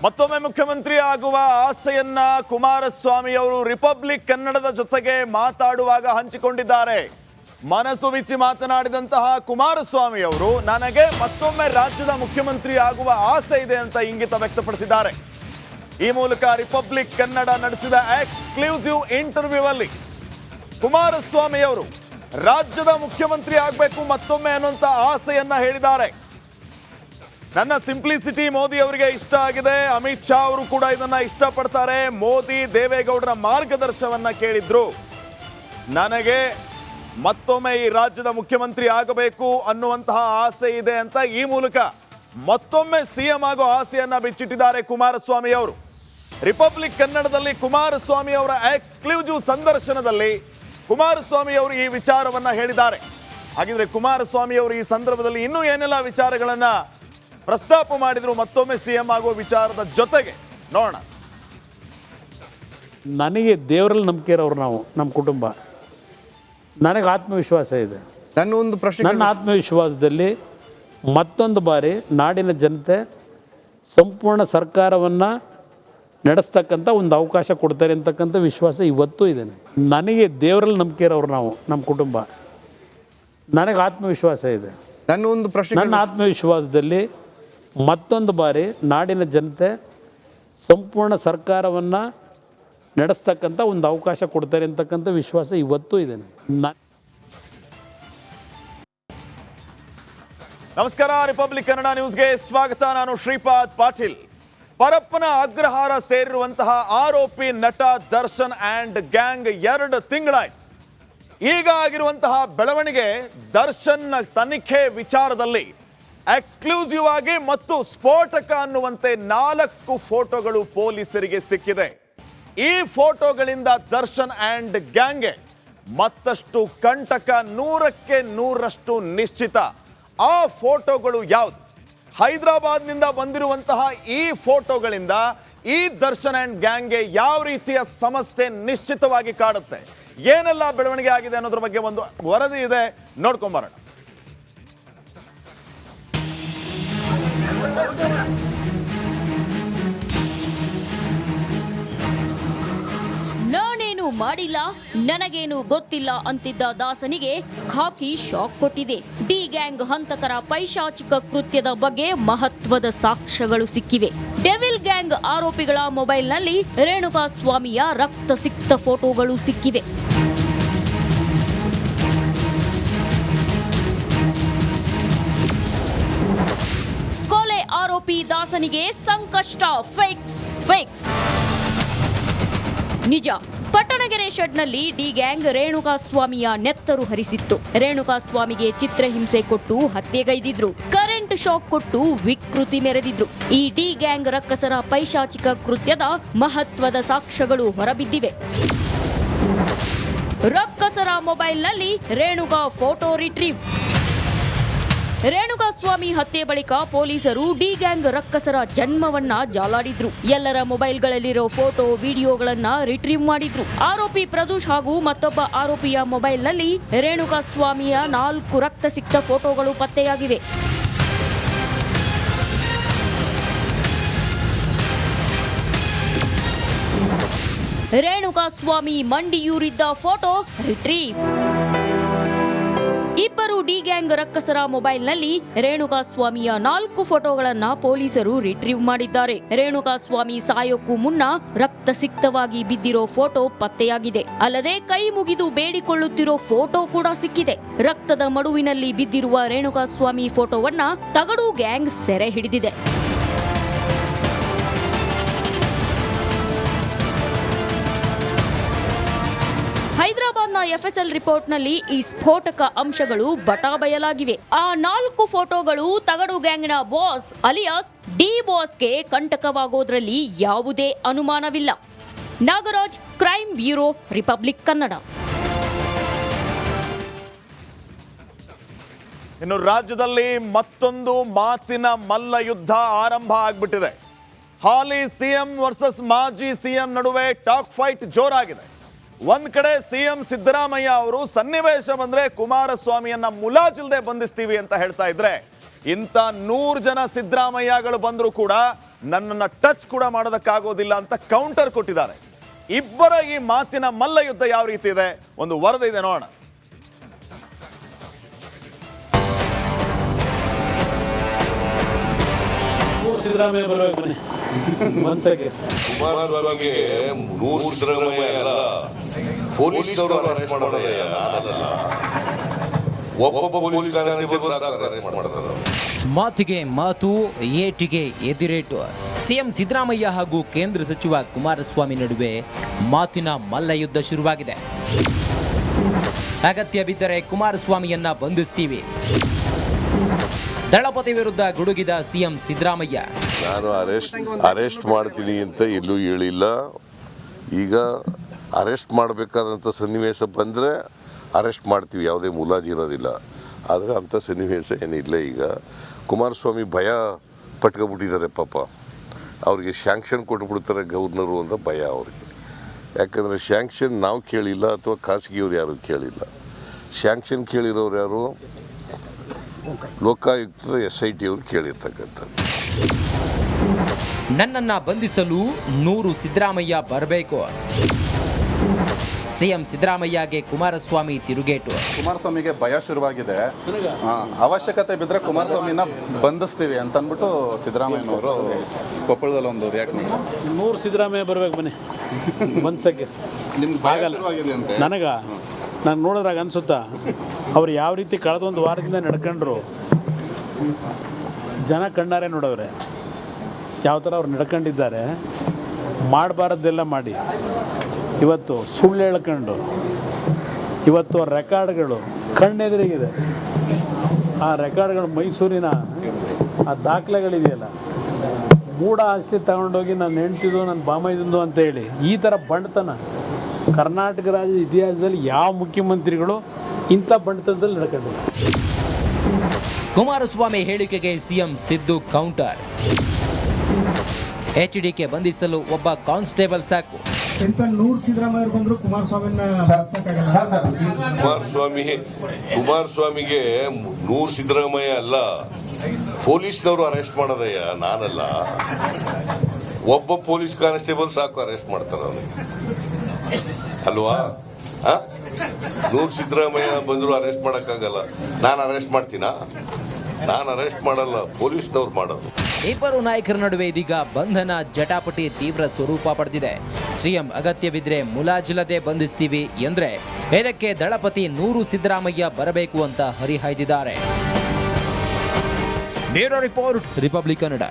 ಮತ್ತೊಮ್ಮೆ ಮುಖ್ಯಮಂತ್ರಿ ಆಗುವ ಆಸೆಯನ್ನ ಕುಮಾರಸ್ವಾಮಿ ಅವರು ರಿಪಬ್ಲಿಕ್ ಕನ್ನಡದ ಜೊತೆಗೆ ಮಾತಾಡುವಾಗ ಹಂಚಿಕೊಂಡಿದ್ದಾರೆ. ಮನಸ್ಸು ಬಿಚ್ಚಿ ಮಾತನಾಡಿದಂತಹ ಕುಮಾರಸ್ವಾಮಿ ಅವರು ನನಗೆ ಮತ್ತೊಮ್ಮೆ ರಾಜ್ಯದ ಮುಖ್ಯಮಂತ್ರಿ ಆಗುವ ಆಸೆ ಇದೆ ಅಂತ ಇಂಗಿತ ವ್ಯಕ್ತಪಡಿಸಿದ್ದಾರೆ. ಈ ಮೂಲಕ ರಿಪಬ್ಲಿಕ್ ಕನ್ನಡ ನಡೆಸಿದ ಎಕ್ಸ್ಕ್ಲೂಸಿವ್ ಇಂಟರ್ವ್ಯೂ ಅಲ್ಲಿ ಕುಮಾರಸ್ವಾಮಿ ಅವರು ರಾಜ್ಯದ ಮುಖ್ಯಮಂತ್ರಿ ಆಗಬೇಕು ಮತ್ತೊಮ್ಮೆ ಅನ್ನುವಂತ ಆಸೆಯನ್ನ ಹೇಳಿದ್ದಾರೆ. ನನ್ನ ಸಿಂಪ್ಲಿಸಿಟಿ ಮೋದಿ ಅವರಿಗೆ ಇಷ್ಟ ಆಗಿದೆ, ಅಮಿತ್ ಶಾ ಅವರು ಕೂಡ ಇದನ್ನ ಇಷ್ಟಪಡ್ತಾರೆ. ಮೋದಿ ದೇವೇಗೌಡರ ಮಾರ್ಗದರ್ಶನವನ್ನ ಕೇಳಿದ್ರು. ನನಗೆ ಮತ್ತೊಮ್ಮೆ ಈ ರಾಜ್ಯದ ಮುಖ್ಯಮಂತ್ರಿ ಆಗಬೇಕು ಅನ್ನುವಂತಹ ಆಸೆ ಇದೆ ಅಂತ ಈ ಮೂಲಕ ಮತ್ತೊಮ್ಮೆ ಸಿಎಂ ಆಗೋ ಆಸೆಯನ್ನ ಬಿಚ್ಚಿಟ್ಟಿದ್ದಾರೆ ಕುಮಾರಸ್ವಾಮಿ ಅವರು. ರಿಪಬ್ಲಿಕ್ ಕನ್ನಡದಲ್ಲಿ ಕುಮಾರಸ್ವಾಮಿ ಅವರ ಎಕ್ಸ್ಕ್ಲೂಸಿವ್ ಸಂದರ್ಶನದಲ್ಲಿ ಕುಮಾರಸ್ವಾಮಿ ಅವರು ಈ ವಿಚಾರವನ್ನ ಹೇಳಿದ್ದಾರೆ. ಹಾಗಿದ್ರೆ ಕುಮಾರಸ್ವಾಮಿ ಅವರು ಈ ಸಂದರ್ಭದಲ್ಲಿ ಇನ್ನೂ ಏನೆಲ್ಲ ವಿಚಾರಗಳನ್ನ ಪ್ರಸ್ತಾಪ ಮಾಡಿದ್ರು ಮತ್ತೊಮ್ಮೆ ಸಿಎಂ ಆಗುವ ವಿಚಾರದ ಜೊತೆಗೆ ನೋಡೋಣ. ನನಗೆ ದೇವರಲ್ಲಿ ನಂಬಿಕೆ ಇರೋರು ನಾವು, ನಮ್ಮ ಕುಟುಂಬ, ನನಗೆ ಆತ್ಮವಿಶ್ವಾಸ ಇದೆ. ನನ್ನ ಆತ್ಮವಿಶ್ವಾಸದಲ್ಲಿ ಮತ್ತೊಂದು ಬಾರಿ ನಾಡಿನ ಜನತೆ ಸಂಪೂರ್ಣ ಸರ್ಕಾರವನ್ನು ನಡೆಸ್ತಕ್ಕಂಥ ಒಂದು ಅವಕಾಶ ಕೊಡ್ತಾರೆ ಅಂತಕ್ಕಂಥ ವಿಶ್ವಾಸ ಇವತ್ತೂ ಇದೆ. ನನಗೆ ದೇವರಲ್ಲಿ ನಂಬಿಕೆ ಇರೋರು ನಾವು, ನಮ್ಮ ಕುಟುಂಬ, ನನಗೆ ಆತ್ಮವಿಶ್ವಾಸ ಇದೆ. ನನ್ನ ಆತ್ಮವಿಶ್ವಾಸದಲ್ಲಿ ಮತ್ತೊಂದು ಬಾರಿ ನಾಡಿನ ಜನತೆ ಸಂಪೂರ್ಣ ಸರ್ಕಾರವನ್ನು ನಡೆಸ್ತಕ್ಕಂಥ ಒಂದು ಅವಕಾಶ ಕೊಡ್ತಾರೆ ಅಂತಕ್ಕಂಥ ವಿಶ್ವಾಸ ಇವತ್ತೂ ಇದೆ. ನಮಸ್ಕಾರ, ರಿಪಬ್ಲಿಕ್ ಕನ್ನಡ ನ್ಯೂಸ್ಗೆ ಸ್ವಾಗತ. ನಾನು ಶ್ರೀಪಾದ್ ಪಾಟೀಲ್. ಪರಪ್ಪನ ಅಗ್ರಹಾರ ಸೇರಿರುವಂತಹ ಆರೋಪಿ ನಟ ದರ್ಶನ್ ಆ್ಯಂಡ್ ಗ್ಯಾಂಗ್ 2 ತಿಂಗಳಾಯ್ತು. ಈಗ ಆಗಿರುವಂತಹ ಬೆಳವಣಿಗೆ, ದರ್ಶನ್ ತನಿಖೆ ವಿಚಾರದಲ್ಲಿ ಎಕ್ಸ್ಕ್ಲೂಸಿವ್ ಆಗಿ ಮತ್ತು ಸ್ಫೋಟಕ ಅನ್ನುವಂತೆ 4 ಫೋಟೋಗಳು ಪೊಲೀಸರಿಗೆ ಸಿಕ್ಕಿದೆ. ಈ ಫೋಟೋಗಳಿಂದ ದರ್ಶನ್ ಆ್ಯಂಡ್ ಗ್ಯಾಂಗ್ಗೆ ಮತ್ತಷ್ಟು ಕಂಟಕ 100ಕ್ಕೆ 100ರಷ್ಟು ನಿಶ್ಚಿತ. ಆ ಫೋಟೋಗಳು ಯಾವುದು? ಹೈದರಾಬಾದ್ನಿಂದ ಬಂದಿರುವಂತಹ ಈ ಫೋಟೋಗಳಿಂದ ಈ ದರ್ಶನ್ ಆ್ಯಂಡ್ ಗ್ಯಾಂಗ್ಗೆ ಯಾವ ರೀತಿಯ ಸಮಸ್ಯೆ ನಿಶ್ಚಿತವಾಗಿ ಕಾಡುತ್ತೆ, ಏನೆಲ್ಲ ಬೆಳವಣಿಗೆ ಆಗಿದೆ ಅನ್ನೋದ್ರ ಬಗ್ಗೆ ಒಂದು ವರದಿ ಇದೆ, ನೋಡ್ಕೊಂಬರೋಣ. ನಾನೇನು ಮಾಡಿಲ್ಲ, ನನಗೇನು ಗೊತ್ತಿಲ್ಲ ಅಂತಿದ್ದ ದಾಸನಿಗೆ ಖಾಕಿ ಶಾಕ್ ಕೊಟ್ಟಿದೆ. ಡಿ ಗ್ಯಾಂಗ್ ಹಂತಕರ ಪೈಶಾಚಿಕ ಕೃತ್ಯದ ಬಗ್ಗೆ ಮಹತ್ವದ ಸಾಕ್ಷ್ಯಗಳು ಸಿಕ್ಕಿವೆ. ಡೆವಿಲ್ ಗ್ಯಾಂಗ್ ಆರೋಪಿಗಳ ಮೊಬೈಲ್ನಲ್ಲಿ ರೇಣುಕಾ ಸ್ವಾಮಿಯ ರಕ್ತಸಿಕ್ತ ಫೋಟೋಗಳು ಸಿಕ್ಕಿವೆ. ಕೊಲೆ ಆರೋಪಿ ದಾಸನಿಗೆ ಸಂಕಷ್ಟ ಫೇಕ್ಸ್. ನಿಜ, ಪಟ್ಟಣಗೆರೆ ಶೆಡ್ನಲ್ಲಿ ಡಿ ಗ್ಯಾಂಗ್ ರೇಣುಕಾ ಸ್ವಾಮಿಯ ನೆತ್ತರು ಹರಿಸಿತ್ತು. ರೇಣುಕಾ ಸ್ವಾಮಿಗೆ ಚಿತ್ರಹಿಂಸೆ ಕೊಟ್ಟು ಹತ್ಯೆಗೈದಿದ್ರು, ಕರೆಂಟ್ ಶಾಕ್ ಕೊಟ್ಟು ವಿಕೃತಿ ಮೆರೆದಿದ್ರು. ಈ ಡಿ ಗ್ಯಾಂಗ್ ರಕ್ಕಸರ ಪೈಶಾಚಿಕ ಕೃತ್ಯದ ಮಹತ್ವದ ಸಾಕ್ಷ್ಯಗಳು ಹೊರಬಿದ್ದಿವೆ. ರಕ್ಕಸರ ಮೊಬೈಲ್ನಲ್ಲಿ ರೇಣುಕಾ ಫೋಟೋ ರಿಟ್ರೀವ್. ರೇಣುಕಾ ಸ್ವಾಮಿ ಹತ್ಯೆ ಬಳಿಕ ಪೊಲೀಸರು ಡಿ ಗ್ಯಾಂಗ್ ರಕ್ಕಸರ ಜನ್ಮವನ್ನ ಜಾಲಾಡಿದ್ರು. ಎಲ್ಲರ ಮೊಬೈಲ್ಗಳಲ್ಲಿರೋ ಫೋಟೋ, ವಿಡಿಯೋಗಳನ್ನ ರಿಟ್ರೀವ್ ಮಾಡಿದ್ರು. ಆರೋಪಿ ಪ್ರದೂಷ್ ಹಾಗೂ ಮತ್ತೊಬ್ಬ ಆರೋಪಿಯ ಮೊಬೈಲ್ನಲ್ಲಿ ರೇಣುಕಾ ಸ್ವಾಮಿಯ 4 ರಕ್ತಸಿಕ್ತ ಫೋಟೋಗಳು ಪತ್ತೆಯಾಗಿವೆ. ರೇಣುಕಾ ಸ್ವಾಮಿ ಮಂಡಿಯೂರಿದ್ದ ಫೋಟೋ ರಿಟ್ರೀವ್. ಇಬ್ಬರು ಡಿ ಗ್ಯಾಂಗ್ ರಕ್ಕಸರ ಮೊಬೈಲ್ನಲ್ಲಿ ರೇಣುಕಾ ಸ್ವಾಮಿಯ 4 ಫೋಟೋಗಳನ್ನ ಪೊಲೀಸರು ರಿಟ್ರೀವ್ ಮಾಡಿದ್ದಾರೆ. ರೇಣುಕಾ ಸ್ವಾಮಿ ಸಾಯೋಕ್ಕೂ ಮುನ್ನ ರಕ್ತಸಿಕ್ತವಾಗಿ ಬಿದ್ದಿರೋ ಫೋಟೋ ಪತ್ತೆಯಾಗಿದೆ. ಅಲ್ಲದೆ ಕೈ ಮುಗಿದು ಬೇಡಿಕೊಳ್ಳುತ್ತಿರೋ ಫೋಟೋ ಕೂಡ ಸಿಕ್ಕಿದೆ. ರಕ್ತದ ಮಡುವಿನಲ್ಲಿ ಬಿದ್ದಿರುವ ರೇಣುಕಾ ಸ್ವಾಮಿ ಫೋಟೋವನ್ನ ತಗಡು ಗ್ಯಾಂಗ್ ಸೆರೆ ಹಿಡಿದಿದೆ. ಹೈದರಾಬಾದ್ನ ಎಫ್ಎಸ್ಎಲ್ ರಿಪೋರ್ಟ್ನಲ್ಲಿ ಈ ಸ್ಫೋಟಕ ಅಂಶಗಳು ಬಟಾಬಯಲಾಗಿವೆ. ಆ 4 ಫೋಟೋಗಳು ತಗಡು ಗ್ಯಾಂಗ್ನ ಬಾಸ್ ಅಲಿಯಾಸ್ ಡಿ ಬಾಸ್ಗೆ ಕಂಟಕವಾಗೋದ್ರಲ್ಲಿ ಯಾವುದೇ ಅನುಮಾನವಿಲ್ಲ. Nagaraj, crime bureau, republic Kannada. ಇನ್ನು ರಾಜ್ಯದಲ್ಲಿ ಮತ್ತೊಂದು ಮಾತಿನ ಮಲ್ಲ ಯುದ್ಧ ಆರಂಭ ಆಗ್ಬಿಟ್ಟಿದೆ. ಹಾಲಿ ಸಿಎಂ ವರ್ಸಸ್ ಮಾಜಿ ಸಿಎಂ ನಡುವೆ ಟಾಕ್ ಫೈಟ್ ಜೋರಾಗಿದೆ. ಒಂದ್ ಕಡೆ ಸಿಎಂ ಸಿದ್ದರಾಮಯ್ಯ ಅವರು ಸನ್ನಿವೇಶ ಬಂದ್ರೆ ಕುಮಾರಸ್ವಾಮಿಯನ್ನ ಮುಲಾಜಿಲ್ದೆ ಬಂಧಿಸ್ತೀವಿ ಅಂತ ಹೇಳ್ತಾ ಇದ್ರೆ, ಇಂಥ 100 ಜನ ಸಿದ್ದರಾಮಯ್ಯಗಳು ಬಂದರೂ ಕೂಡ ನನ್ನನ್ನು ಟಚ್ ಕೂಡ ಮಾಡೋದಕ್ಕಾಗೋದಿಲ್ಲ ಅಂತ ಕೌಂಟರ್ ಕೊಟ್ಟಿದ್ದಾರೆ. ಇಬ್ಬರ ಈ ಮಾತಿನ ಮಲ್ಲ ಯುದ್ಧ ಯಾವ ರೀತಿ ಇದೆ, ಒಂದು ವರದಿ ಇದೆ ನೋಡೋಣ. ಸಿದ್ದರಾಮಯ್ಯ ಬರಬೇಕು ಕುಮಾರಸ್ವಾಮಿಗೆ 100 ಸಿದ್ದರಾಮಯ್ಯ ಅಲ್ಲ, ಪೊಲೀಸರು ಅರೆಸ್ಟ್ ಮಾಡೋದಯ್ಯ, ನಾನಲ್ಲ. ಒಬ್ಬೊಬ್ಬ ಪೊಲೀಸ್ ಕಾನ್ಸ್ಟೇಬಲ್ ಅರೆಸ್ಟ್ ಮಾಡ್ತಾರೆ. ಮಾತಿಗೆ ಮಾತು, ಏಟಿಗೆ ಎದಿರೇಟು. ಸಿಎಂ ಸಿದ್ದರಾಮಯ್ಯ ಹಾಗೂ ಕೇಂದ್ರ ಸಚಿವ ಕುಮಾರಸ್ವಾಮಿ ನಡುವೆ ಮಾತಿನ ಮಲ್ಲಯುದ್ಧ ಶುರುವಾಗಿದೆ. ಅಗತ್ಯ ಬಿದ್ದರೆ ಕುಮಾರಸ್ವಾಮಿಯನ್ನ ಬಂಧಿಸ್ತೀವಿ. ದಳಪತಿ ವಿರುದ್ಧ ಗುಡುಗಿದ ಸಿಎಂ ಸಿದ್ದರಾಮಯ್ಯ. ನಾನು ಅರೆಸ್ಟ್ ಮಾಡ್ತೀನಿ ಅಂತ ಎಲ್ಲೂ ಹೇಳಿಲ್ಲ. ಈಗ ಅರೆಸ್ಟ್ ಮಾಡಬೇಕಾದಂಥ ಸನ್ನಿವೇಶ ಬಂದರೆ ಅರೆಸ್ಟ್ ಮಾಡ್ತೀವಿ, ಯಾವುದೇ ಮುಲಾಜಿ ಇರೋದಿಲ್ಲ. ಆದರೆ ಅಂಥ ಸನ್ನಿವೇಶ ಏನಿಲ್ಲ. ಈಗ ಕುಮಾರಸ್ವಾಮಿ ಭಯ ಪಟ್ಕೊಬಿಟ್ಟಿದ್ದಾರೆ ಪಾಪ. ಅವ್ರಿಗೆ ಶ್ಯಾಂಕ್ಷನ್ ಕೊಟ್ಬಿಡ್ತಾರೆ ಗವರ್ನರು ಅಂತ ಭಯ ಅವ್ರಿಗೆ. ಯಾಕಂದರೆ ಶ್ಯಾಂಕ್ಷನ್ ನಾವು ಕೇಳಿಲ್ಲ ಅಥವಾ ಖಾಸಗಿಯವ್ರು ಯಾರು ಕೇಳಿಲ್ಲ. ಶ್ಯಾಂಕ್ಷನ್ ಕೇಳಿರೋರು ಯಾರು, ಲೋಕಾಯುಕ್ತದ SIT ಅವರು ಕೇಳಿರ್ತಕ್ಕಂಥದ್ದು. ನನ್ನನ್ನ ಬಂಧಿಸಲು 100 ಸಿದ್ದರಾಮಯ್ಯ ಬರಬೇಕು. ಸಿಎಂ ಸಿದ್ದರಾಮಯ್ಯಗೆ ಕುಮಾರಸ್ವಾಮಿ ತಿರುಗೇಟು. ಕುಮಾರಸ್ವಾಮಿಗೆ ಭಯ ಶುರುವಾಗಿದೆ. ಅವಶ್ಯಕತೆ ಬಿದ್ದರೆ ಕುಮಾರಸ್ವಾಮಿನ ಬಂಧಿಸ್ತೀವಿ ಅಂತ ಅಂದ್ಬಿಟ್ಟು ಸಿದ್ದರಾಮಯ್ಯನವರು ಕೊಪ್ಪಳದಲ್ಲಿ ಒಂದು ರಿಯಾಕ್ಟ್ ಮಾಡಿದ್ರು. 100 ಸಿದ್ದರಾಮಯ್ಯ ಬರಬೇಕು ಬನ್ನಿ ಬಂದ್ಸಕ್ಕೆ. ನಿಮ್ಗೆ ಭಯ ಶುರುವಾಗಿದೆ ಅಂತ ನಾನು ನೋಡಿದ್ರಾಗ ಅನ್ಸುತ್ತಾ, ಅವ್ರು ಯಾವ ರೀತಿ ಕಳೆದ ಒಂದು ವಾರದಿಂದ ನಡ್ಕೊಂಡ್ರು, ಜನ ಕಣ್ಣಾರೆ ನೋಡವ್ರೆ ಯಾವ ಥರ ಅವ್ರು ನಡ್ಕೊಂಡಿದ್ದಾರೆ. ಮಾಡಬಾರದ್ದೆಲ್ಲ ಮಾಡಿ ಇವತ್ತು ಸುಳ್ಳು ಹೇಳ್ಕೊಂಡು ಇವತ್ತು ರೆಕಾರ್ಡ್ಗಳು ಕಣ್ಣೆದುರಿಗಿದೆ. ಆ ರೆಕಾರ್ಡ್ಗಳು ಮೈಸೂರಿನ ಆ ದಾಖಲೆಗಳಿದೆಯಲ್ಲ, ಮೂಢ ಆಸ್ತಿ ತಗೊಂಡೋಗಿ ನಾನು ಹೆಂಡ್ತಿದ್ದು ನನ್ನ ಬಾಮೈದಂದು ಅಂತ ಹೇಳಿ ಈ ಥರ ಬಂಡತನ ಕರ್ನಾಟಕ ರಾಜ್ಯದ ಇತಿಹಾಸದಲ್ಲಿ ಯಾವ ಮುಖ್ಯಮಂತ್ರಿಗಳು ಇಂಥ ಬಂಡತನದಲ್ಲಿ ನಡ್ಕೊಂಡಿಲ್ಲ. ಕುಮಾರಸ್ವಾಮಿ ಹೇಳಿಕೆಗೆ ಸಿಎಂ ಸಿದ್ದು ಕೌಂಟರ್. HDK ಬಂಧಿಸಲು ಒಬ್ಬ ಕಾನ್ಸ್ಟೇಬಲ್ ಸಾಕು. ಕುಮಾರಸ್ವಾಮಿಗೆ 100 ಸಿದ್ದರಾಮಯ್ಯ ಅಲ್ಲ, ಪೊಲೀಸ್ನವರು ಅರೆಸ್ಟ್ ಮಾಡೋದಯ್ಯ, ನಾನಲ್ಲ. ಒಬ್ಬ ಪೊಲೀಸ್ ಕಾನ್ಸ್ಟೇಬಲ್ ಸಾಕು ಅರೆಸ್ಟ್ ಮಾಡ್ತಾರೆ ಅವನಿಗೆ ಅಲ್ವಾ. 100 ಸಿದ್ದರಾಮಯ್ಯ ಬಂದ್ರು ಅರೆಸ್ಟ್ ಮಾಡೋಕ್ಕಾಗಲ್ಲ. ನಾನು ಅರೆಸ್ಟ್ ಮಾಡ್ತೀನಾ? ನಾನು ಅರೆಸ್ಟ್ ಮಾಡಲ್ಲ, ಪೊಲೀಸ್ನವ್ರು ಮಾಡೋದು. ಇಬ್ಬರು ನಾಯಕರ ನಡುವೆ ಇದೀಗ ಬಂಧನ ಜಟಾಪಟಿ ತೀವ್ರ ಸ್ವರೂಪ ಪಡೆದಿದೆ. ಸಿಎಂ ಅಗತ್ಯವಿದ್ರೆ ಮುಲಾಜಿಲ್ಲದೆ ಬಂಧಿಸ್ತೀವಿ ಎಂದ್ರೆ ಇದಕ್ಕೆ ದಳಪತಿ 100 ಸಿದ್ದರಾಮಯ್ಯ ಬರಬೇಕು ಅಂತ ಹರಿಹಾಯ್ದಿದ್ದಾರೆ. Bureau report, Republic Kannada.